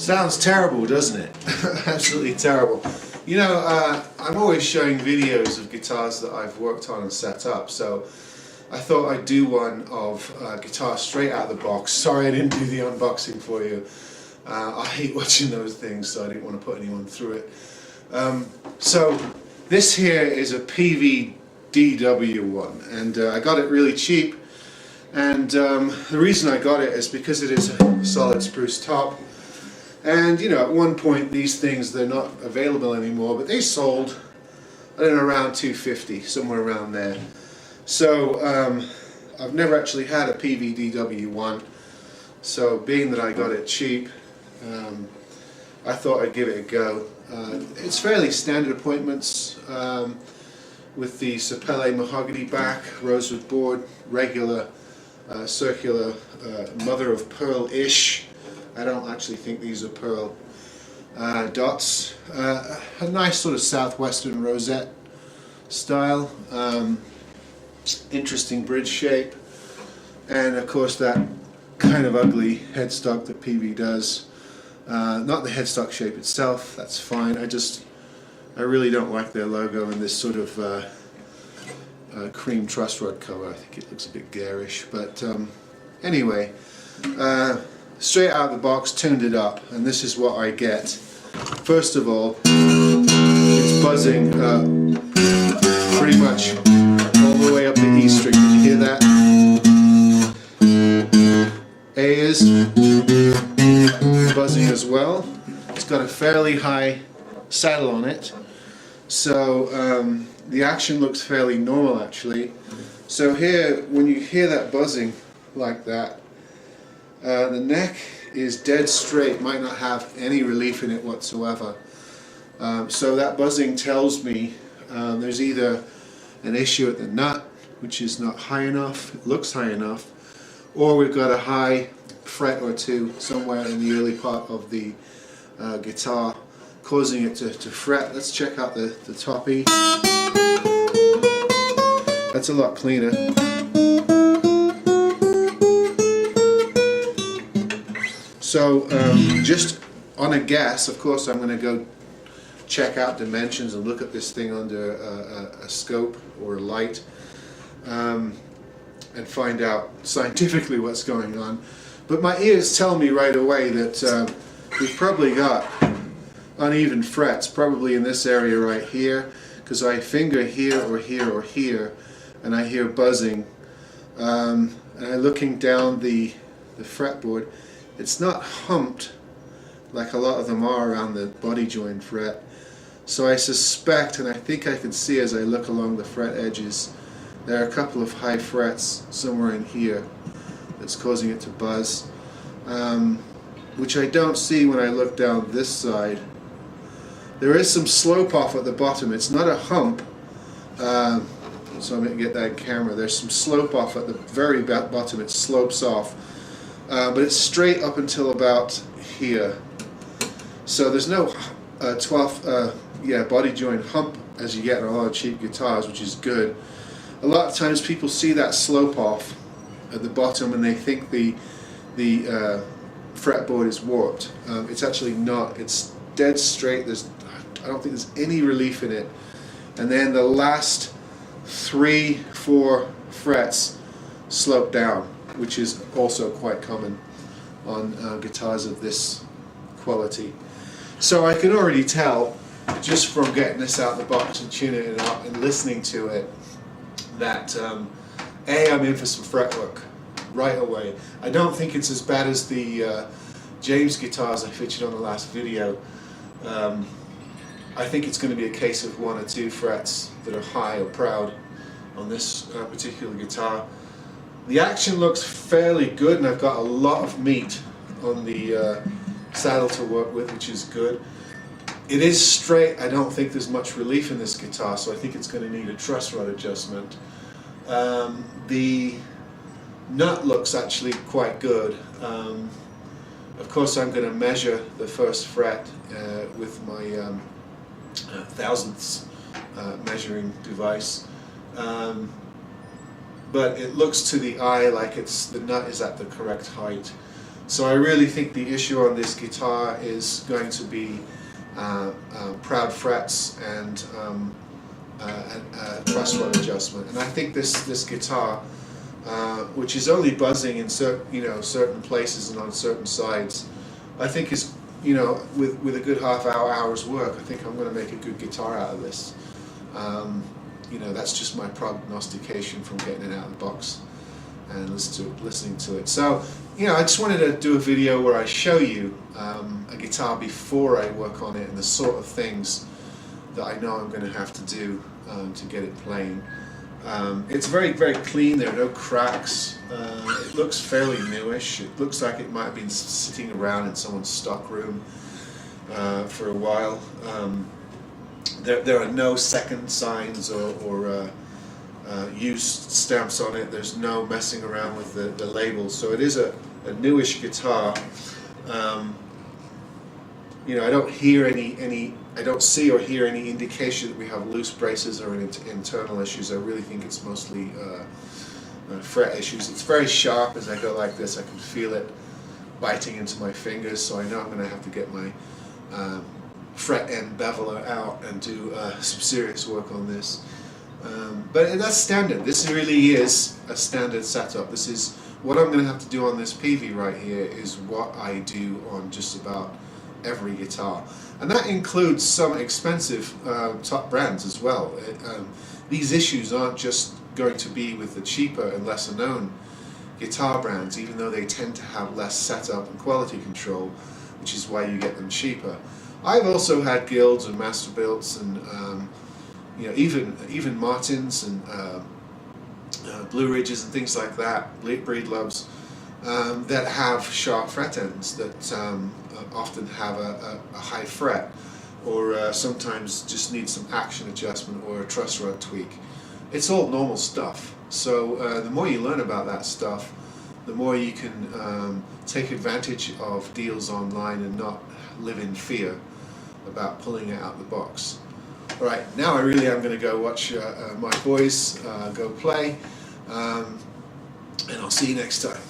Sounds terrible, doesn't it? Absolutely terrible. You know, I'm always showing videos of guitars that I've worked on and set up, so I thought I'd do one of guitar straight out of the box. Sorry I didn't do the unboxing for you. I hate watching those things, so I didn't want to put anyone through it. So this here is a PVDW one, and I got it really cheap. And the reason I got it is because it is a solid spruce top. And you know, at one point these things, they're not available anymore, but they sold, I don't know, around $250, somewhere around there. So I've never actually had a PVDW one, so being that I got it cheap, I thought I'd give it a go. It's fairly standard appointments with the Sapele mahogany back, rosewood board, regular circular mother of pearl-ish. I don't actually think these are pearl dots. A nice sort of southwestern rosette style. Interesting bridge shape, and of course that kind of ugly headstock that PV does. Not the headstock shape itself, that's fine. I really don't like their logo and this sort of cream truss rod cover. I think it looks a bit garish, but anyway, straight out of the box, tuned it up, and this is what I get. First of all, it's buzzing pretty much all the way up the E string. Can you hear that? A is buzzing as well. It's got a fairly high saddle on it, so the action looks fairly normal actually. So here, when you hear that buzzing like that, the neck is dead straight, might not have any relief in it whatsoever. So that buzzing tells me there's either an issue at the nut, which is not high enough, it looks high enough, or we've got a high fret or two somewhere in the early part of the guitar causing it to fret. Let's check out the top E. That's a lot cleaner. So just on a guess, of course I'm going to go check out dimensions and look at this thing under a scope or a light and find out scientifically what's going on. But my ears tell me right away that we've probably got uneven frets, probably in this area right here, because I finger here or here or here and I hear buzzing, and I'm looking down the fretboard. It's not humped like a lot of them are around the body joint fret. So I suspect, and I think I can see as I look along the fret edges, there are a couple of high frets somewhere in here that's causing it to buzz, which I don't see when I look down this side. There is some slope off at the bottom. It's not a hump, so I'm going to get that in camera. There's some slope off at the very bottom. It slopes off, but it's straight up until about here. So there's no 12th body joint hump as you get in a lot of cheap guitars, which is good. A lot of times people see that slope off at the bottom and they think the fretboard is warped. It's actually not. It's dead straight. I don't think there's any relief in it. And then the last 3-4 frets slope down, which is also quite common on guitars of this quality. So I can already tell, just from getting this out of the box and tuning it up and listening to it, that A, I'm in for some fretwork right away. I don't think it's as bad as the James guitars I featured on the last video. I think it's going to be a case of 1 or 2 frets that are high or proud on this particular guitar. The action looks fairly good, and I've got a lot of meat on the saddle to work with, which is good. It is straight. I don't think there's much relief in this guitar, so I think it's going to need a truss rod adjustment. The nut looks actually quite good. Of course I'm going to measure the first fret with my thousandths measuring device, but it looks to the eye like the nut is at the correct height. So I really think the issue on this guitar is going to be proud frets and crossrod adjustment. And I think this guitar, which is only buzzing in certain places and on certain sides, I think is, with a good hour's work, I think I'm going to make a good guitar out of this. That's just my prognostication from getting it out of the box and listening to it. So, I just wanted to do a video where I show you a guitar before I work on it and the sort of things that I know I'm going to have to do to get it playing. It's very, very clean. There are no cracks. It looks fairly newish. It looks like it might have been sitting around in someone's stock room for a while. There are no second signs or used stamps on it. There's no messing around with the labels. So it is a newish guitar. I don't hear I don't see or hear any indication that we have loose braces or internal issues. I really think it's mostly fret issues. It's very sharp as I go like this. I can feel it biting into my fingers, so I know I'm going to have to get my fret end beveler out and do some serious work on this. But that's standard. This really is a standard setup. This is what I'm going to have to do on this PV right here is what I do on just about every guitar. And that includes some expensive top brands as well. These issues aren't just going to be with the cheaper and lesser known guitar brands, even though they tend to have less setup and quality control, which is why you get them cheaper. I've also had Guilds and Masterbuilts and even Martins and Blue Ridges and things like that, Breedloves, that have sharp fret ends that often have a high fret, or sometimes just need some action adjustment or a truss rod tweak. It's all normal stuff. So the more you learn about that stuff, the more you can take advantage of deals online and not live in fear about pulling it out of the box. Alright, now I really am going to go watch my boys go play, and I'll see you next time.